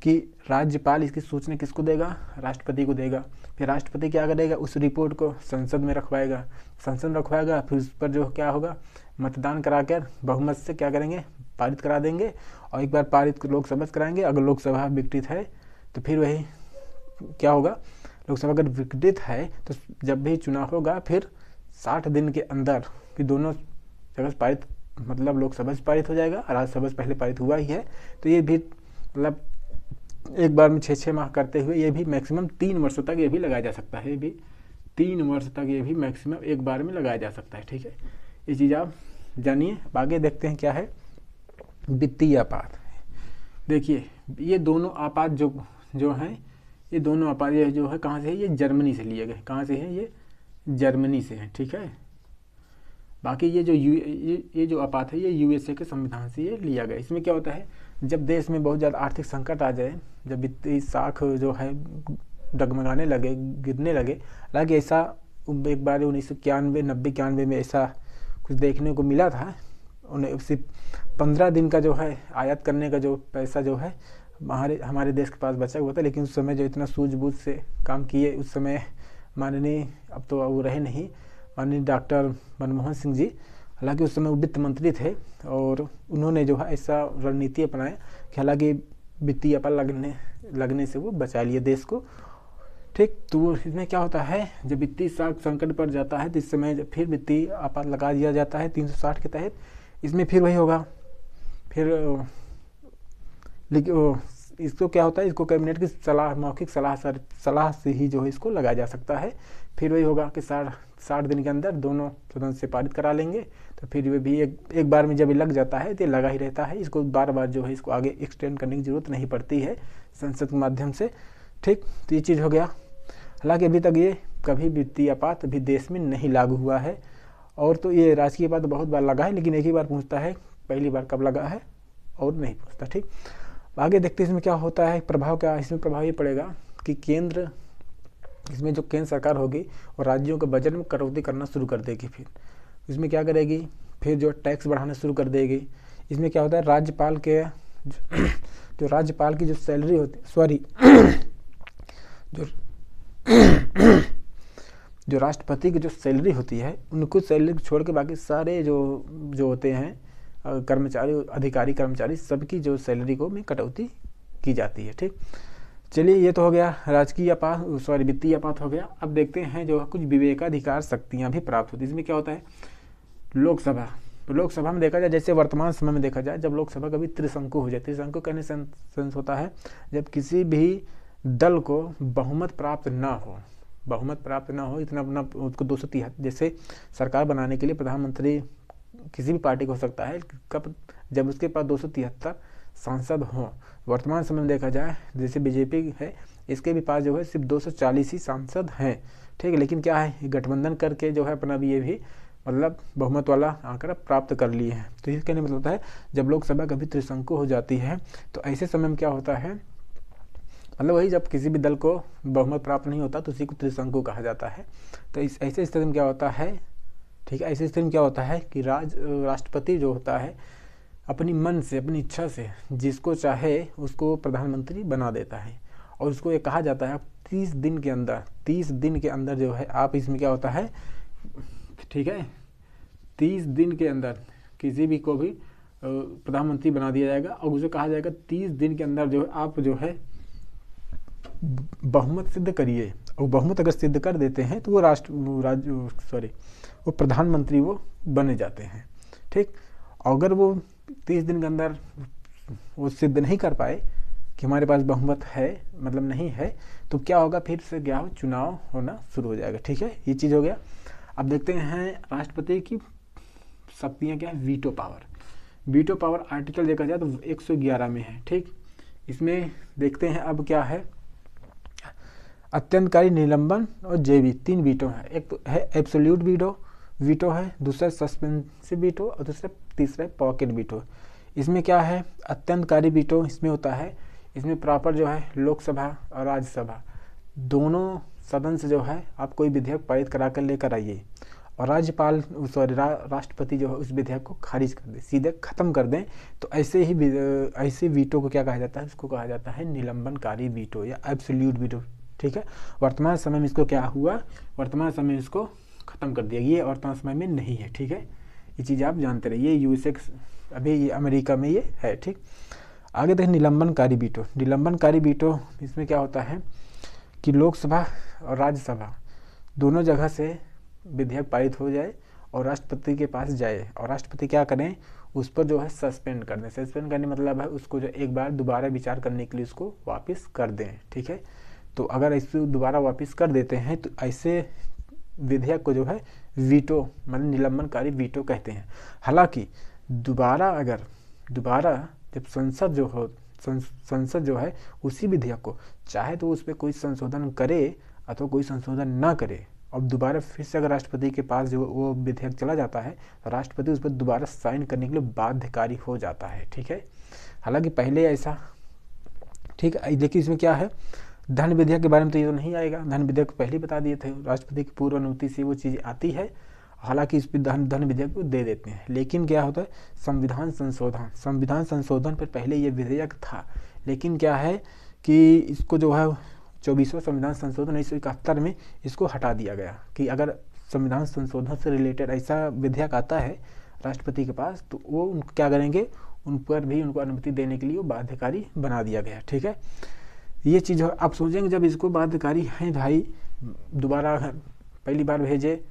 कि राज्यपाल इसकी सूचना किसको देगा, राष्ट्रपति को देगा। फिर राष्ट्रपति क्या करेगा, उस रिपोर्ट को संसद में रखवाएगा, फिर उस पर जो क्या होगा, मतदान कराकर बहुमत से क्या करेंगे, पारित करा देंगे। और एक बार पारित लोकसभा से कराएंगे, अगर लोकसभा विघटित है तो फिर वही क्या होगा, लोकसभा अगर विघटित है तो जब भी चुनाव होगा फिर 60 दिन के अंदर कि दोनों जगह से पारित, मतलब लोकसभा से पारित हो जाएगा, राज्यसभा से पहले पारित हुआ ही है। तो ये भी मतलब एक बार में 6 माह करते हुए ये भी मैक्सिमम 3 वर्षों तक ये भी लगाया जा सकता है। ये भी 3 वर्ष तक ये भी मैक्सिमम एक बार में लगाया जा सकता है, ठीक है। ये चीज़ आप जानिए। आगे देखते हैं क्या है वित्तीय आपात। देखिए ये दोनों आपात जो हैं, ये दोनों आपात ये जो है कहाँ से है, ये जर्मनी से लिए गए। कहाँ से है, ये जर्मनी से है, ठीक है। बाकी ये जो आपात है ये यूएसए के संविधान से ये लिया गया। इसमें क्या होता है, जब देश में बहुत ज़्यादा आर्थिक संकट आ जाए, जब वित्तीय साख जो है डगमगाने लगे, गिरने लगे। हालांकि ऐसा एक बार 1991 में ऐसा कुछ देखने को मिला था। उन्हें सिर्फ 15 दिन का जो है आयात करने का जो पैसा जो है हमारे देश के पास बचा हुआ था। लेकिन उस समय जो इतना सूझबूझ से काम किए, उस समय माननीय, अब तो वो रहे नहीं, माननीय डॉक्टर मनमोहन सिंह जी, हालांकि उस समय वो वित्त मंत्री थे और उन्होंने जो है ऐसा रणनीति अपनाया कि हालांकि वित्तीय आपात लगने से वो बचा लिए देश को, ठीक। तो इसमें क्या होता है, जब वित्तीय संकट पड़ जाता है तो इस समय फिर वित्तीय आपात लगा दिया जाता है 360 के तहत। इसमें फिर वही होगा, फिर लेकिन इसको क्या होता है, इसको कैबिनेट की मौखिक सलाह से ही जो है इसको लगाया जा सकता है। फिर वही होगा कि 60 दिन के अंदर दोनों सदन से पारित करा लेंगे। तो फिर ये भी एक बार में जब ये लग जाता है तो ये लगा ही रहता है। इसको बार बार जो है इसको आगे एक्सटेंड करने की जरूरत नहीं पड़ती है संसद के माध्यम से, ठीक। तो ये चीज़ हो गया। हालांकि अभी तक ये कभी वित्तीय आपात अभी देश में नहीं लागू हुआ है। और तो ये राजकीय आपात बहुत बार लगा है, लेकिन एक ही बार पूछता है पहली बार कब लगा है और नहीं पूछता, ठीक। आगे देखते हैं इसमें क्या होता है, प्रभाव क्या। इसमें प्रभाव ये पड़ेगा कि इसमें जो केंद्र सरकार होगी और राज्यों के बजट में कटौती करना शुरू कर देगी। फिर इसमें क्या करेगी, फिर जो टैक्स बढ़ाना शुरू कर देगी। इसमें क्या होता है, राज्यपाल की जो सैलरी होती, जो राष्ट्रपति की जो सैलरी होती है, उनको सैलरी छोड़ के बाकी सारे जो होते हैं कर्मचारी, अधिकारी, कर्मचारी, सबकी जो सैलरी को में कटौती की जाती है, ठीक। चलिए ये तो हो गया वित्तीय आपात हो गया। अब देखते हैं जो कुछ विवेकाधिकार शक्तियां भी प्राप्त होती है। इसमें क्या होता है, लोकसभा। तो लोकसभा में देखा जाए, जैसे वर्तमान समय में देखा जाए, जब लोकसभा कभी त्रिशंकु हो जाए, त्रिशंकु कहने से सेंस होता है जब किसी भी दल को बहुमत प्राप्त ना हो, इतना अपना उसको 273, जैसे सरकार बनाने के लिए प्रधानमंत्री किसी भी पार्टी को हो सकता है कब, जब उसके पास 273 सांसद हों। वर्तमान समय में देखा जाए जैसे बीजेपी है, इसके भी पास जो है सिर्फ 240 ही सांसद हैं, ठीक है। लेकिन क्या है, गठबंधन करके जो है अपना भी ये भी मतलब बहुमत वाला आंकड़ा प्राप्त कर लिए हैं। तो इसके मतलब होता है जब लोकसभा कभी त्रिशंकु हो जाती है तो ऐसे समय में क्या होता है, मतलब वही जब किसी भी दल को बहुमत प्राप्त नहीं होता तो उसी को त्रिशंकु कहा जाता है। तो ऐसे स्थिति में क्या होता है, ठीक है, ऐसी स्थिति में क्या होता है कि राष्ट्रपति जो होता है अपनी मन से, अपनी इच्छा से जिसको चाहे उसको प्रधानमंत्री बना देता है। और उसको ये कहा जाता है आप 30 दिन के अंदर, 30 दिन के अंदर जो है आप, इसमें क्या होता है, ठीक है, 30 दिन के अंदर किसी भी को भी प्रधानमंत्री बना दिया जाएगा। और उसे कहा जाएगा 30 दिन के अंदर जो है आप जो है बहुमत सिद्ध करिए। और बहुमत अगर सिद्ध कर देते हैं तो वो प्रधानमंत्री वो बने जाते हैं। ठीक, अगर वो 30 दिन के अंदर वो सिद्ध नहीं कर पाए कि हमारे पास बहुमत है, मतलब नहीं है, तो क्या होगा, फिर से क्या हो, चुनाव होना शुरू हो जाएगा। ठीक है, ये चीज़ हो गया। अब देखते हैं राष्ट्रपति की शक्तियाँ क्या है। Veto power, veto power article देखा जाए तो 111 में है। ठीक, इसमें देखते हैं अब क्या है, अत्यंतकारी, निलंबन और जेबी, 3 वीटो है। एक तो है एब्सोल्यूट वीटो है, दूसरा सस्पेंसिव वीटो और तीसरा पॉकेट वीटो। इसमें क्या है, अत्यंतकारी वीटो इसमें होता है, इसमें प्रॉपर जो है लोकसभा और राज्यसभा दोनों सदन से जो है आप कोई विधेयक पारित करा कर लेकर आइए और राष्ट्रपति जो है उस विधेयक को खारिज कर दे, सीधे खत्म कर दें। तो ऐसे वीटो को क्या कहा जाता है, उसको कहा जाता है निलंबनकारी वीटो या एब्सोल्यूट वीटो। ठीक है, वर्तमान समय में इसको क्या हुआ, वर्तमान समय में इसको खत्म कर दिया, ये वर्तमान समय में नहीं है। ठीक है, ये चीज़ आप जानते रहिए, यूएसए अभी ये अमेरिका में ये है। ठीक, आगे देखें निलंबनकारी वीटो। निलंबनकारी वीटो इसमें क्या होता है कि लोकसभा और राज्यसभा दोनों जगह से विधेयक पारित हो जाए और राष्ट्रपति के पास जाए और राष्ट्रपति क्या करें, उस पर जो है सस्पेंड कर दें। सस्पेंड करने मतलब है उसको जो एक बार दोबारा विचार करने के लिए उसको वापस कर दें। ठीक है, तो अगर इसे दोबारा वापस कर देते हैं तो ऐसे विधेयक को जो है वीटो मतलब निलंबनकारी वीटो कहते हैं। हालांकि दोबारा जब संसद जो है उसी विधेयक को चाहे तो उस पर कोई संशोधन करे अथवा कोई संशोधन ना करे, अब दोबारा फिर से अगर राष्ट्रपति के पास जो वो विधेयक चला जाता है तो राष्ट्रपति उस पर दोबारा साइन करने के लिए बाध्यकारी हो जाता है। ठीक है, हालांकि पहले ऐसा, ठीक है, लेकिन इसमें क्या है, धन विधेयक के बारे में तो ये तो नहीं आएगा, धन विधेयक पहले बता दिए थे, राष्ट्रपति की पूर्व अनुमति से वो चीज़ आती है। हालांकि इस पर धन विधेयक को दे देते हैं, लेकिन क्या होता है, संविधान संशोधन पर पहले ये विधेयक था, लेकिन क्या है कि इसको जो है 24वां संविधान संशोधन 1971 में इसको हटा दिया गया कि अगर संविधान संशोधन से रिलेटेड ऐसा विधेयक आता है राष्ट्रपति के पास तो वो क्या करेंगे, उन पर भी उनको अनुमति देने के लिए वो बाध्यकारी बना दिया गया। ठीक है, ये चीज़ आप सोचेंगे जब इसको बाध्यकारी है भाई, दोबारा पहली बार भेजे,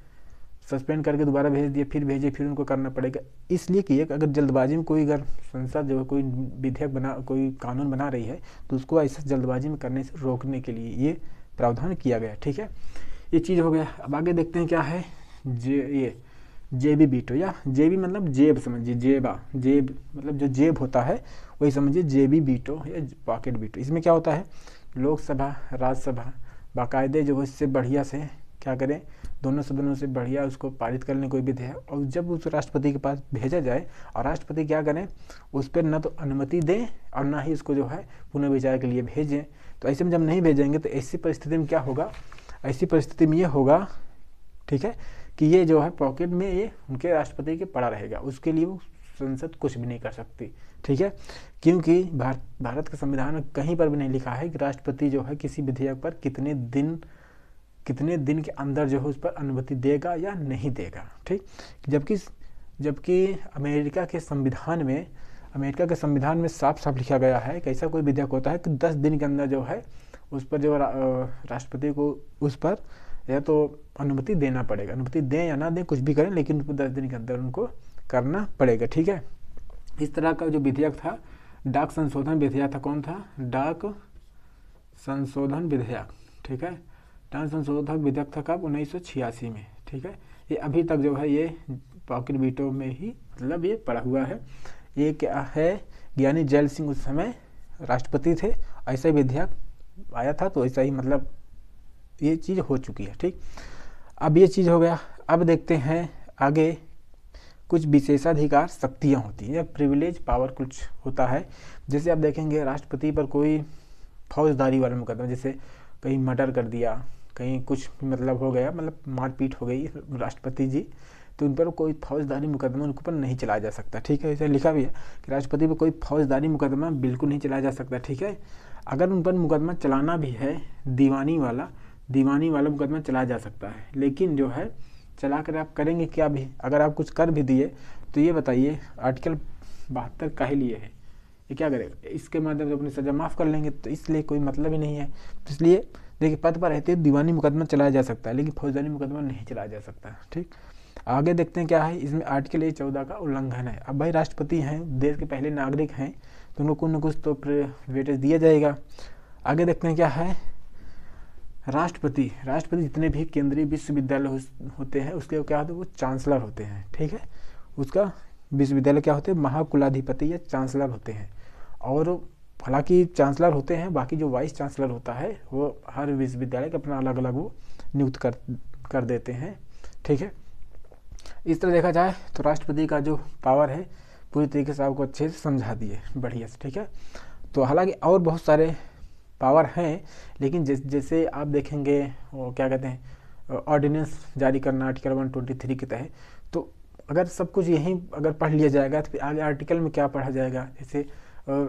सस्पेंड करके दोबारा भेज दिए, फिर भेजे, फिर उनको करना पड़ेगा। इसलिए कि अगर जल्दबाजी में कोई, अगर संसद जो है कोई विधेयक कोई कानून बना रही है तो उसको ऐसा जल्दबाजी में करने से रोकने के लिए ये प्रावधान किया गया। ठीक है, ये चीज़ हो गया। अब आगे देखते हैं क्या है, ये जेबी वीटो या जेबी मतलब जेब समझिए, जेब मतलब जो जेब होता है वही समझिए जेबी वीटो या पॉकेट वीटो। इसमें क्या होता है, लोकसभा राज्यसभा बाकायदे जो है इससे बढ़िया से क्या करें, दोनों सदनों से बढ़िया उसको पारित कर लें कोई विधेयक, और जब उस राष्ट्रपति के पास भेजा जाए और राष्ट्रपति क्या करें, उस पर न तो अनुमति दें और ना ही उसको जो है पुनर्विचार के लिए भेजें। तो ऐसे में जब नहीं भेजेंगे तो ऐसी परिस्थिति में क्या होगा, ऐसी परिस्थिति में ये होगा, ठीक है, कि ये जो है पॉकेट में ये उनके राष्ट्रपति के पड़ा रहेगा, उसके लिए वो संसद कुछ भी नहीं कर सकती। ठीक है, क्योंकि भारत के संविधान में कहीं पर भी नहीं लिखा है कि राष्ट्रपति जो है किसी विधेयक पर कितने दिन के अंदर जो है उस पर अनुमति देगा या नहीं देगा। ठीक, जबकि अमेरिका के संविधान में साफ साफ लिखा गया है कि ऐसा कोई विधेयक होता है कि 10 दिन के अंदर जो है उस पर जो राष्ट्रपति को उस पर या तो अनुमति देना पड़ेगा, अनुमति दें या ना दें कुछ भी करें, लेकिन उसको 10 दिन के अंदर उनको करना पड़ेगा। ठीक है, इस तरह का जो विधेयक था, डाक संशोधन विधेयक था, कौन था, डाक संशोधन विधेयक। ठीक है, डाक संशोधन विधेयक था कब, 1986 में। ठीक है, ये अभी तक जो है ये पॉकेट वीटो में ही मतलब ये पड़ा हुआ है। ये क्या है, ज्ञानी जैल सिंह उस समय राष्ट्रपति थे, ऐसा ही विधेयक आया था, तो ऐसा ही मतलब ये चीज़ हो चुकी है। ठीक, अब ये चीज़ हो गया। अब देखते हैं आगे कुछ विशेषाधिकार शक्तियाँ होती हैं, प्रिविलेज पावर कुछ होता है। जैसे आप देखेंगे राष्ट्रपति पर कोई फौजदारी वाला मुकदमा, जैसे कहीं मर्डर कर दिया, कहीं कुछ मतलब हो गया, मतलब मारपीट हो गई राष्ट्रपति जी, तो उन पर कोई फौजदारी मुकदमा उनके ऊपर नहीं चलाया जा सकता। ठीक है, इसे लिखा भी है कि राष्ट्रपति पर कोई फौजदारी मुकदमा बिल्कुल नहीं चलाया जा सकता। ठीक है, अगर उन पर मुकदमा चलाना भी है दीवानी वाला मुकदमा चलाया जा सकता है, लेकिन जो है चला कर आप करेंगे क्या भी? अगर आप कुछ कर भी दिए तो ये बताइए आर्टिकल 72 काहे लिए है? ये क्या करेगा? इसके माध्यम से अपनी सज़ा माफ़ कर लेंगे, तो इसलिए कोई मतलब ही नहीं है। तो इसलिए देखिए, पद पर रहते दीवानी मुकदमा चलाया जा सकता है, लेकिन फौजदारी मुकदमा नहीं चलाया जा सकता। ठीक, आगे देखते हैं क्या है इसमें। आर्टिकल 14 का उल्लंघन है। अब भाई राष्ट्रपति हैं, देश के पहले नागरिक हैं, तो उनको कुछ न कुछ तो प्रिविलेज दिया जाएगा। आगे देखते हैं क्या है। राष्ट्रपति जितने भी केंद्रीय विश्वविद्यालय होते हैं उसके क्या होते हैं? वो चांसलर होते हैं। ठीक है, उसका विश्वविद्यालय क्या होते हैं? महाकुलाधिपति या चांसलर होते हैं। और हालांकि चांसलर होते हैं, बाकी जो वाइस चांसलर होता है वो हर विश्वविद्यालय का अपना अलग अलग वो नियुक्त कर देते हैं। ठीक है, इस तरह देखा जाए तो राष्ट्रपति का जो पावर है पूरी तरीके से आपको अच्छे से समझा दिए, बढ़िया से। ठीक है, तो हालांकि और बहुत सारे पावर हैं, लेकिन जैसे आप देखेंगे वो क्या कहते हैं, ऑर्डिनेंस जारी करना आर्टिकल 123 के तहत। तो अगर सब कुछ यहीं अगर पढ़ लिया जाएगा तो फिर आगे आर्टिकल में क्या पढ़ा जाएगा? जैसे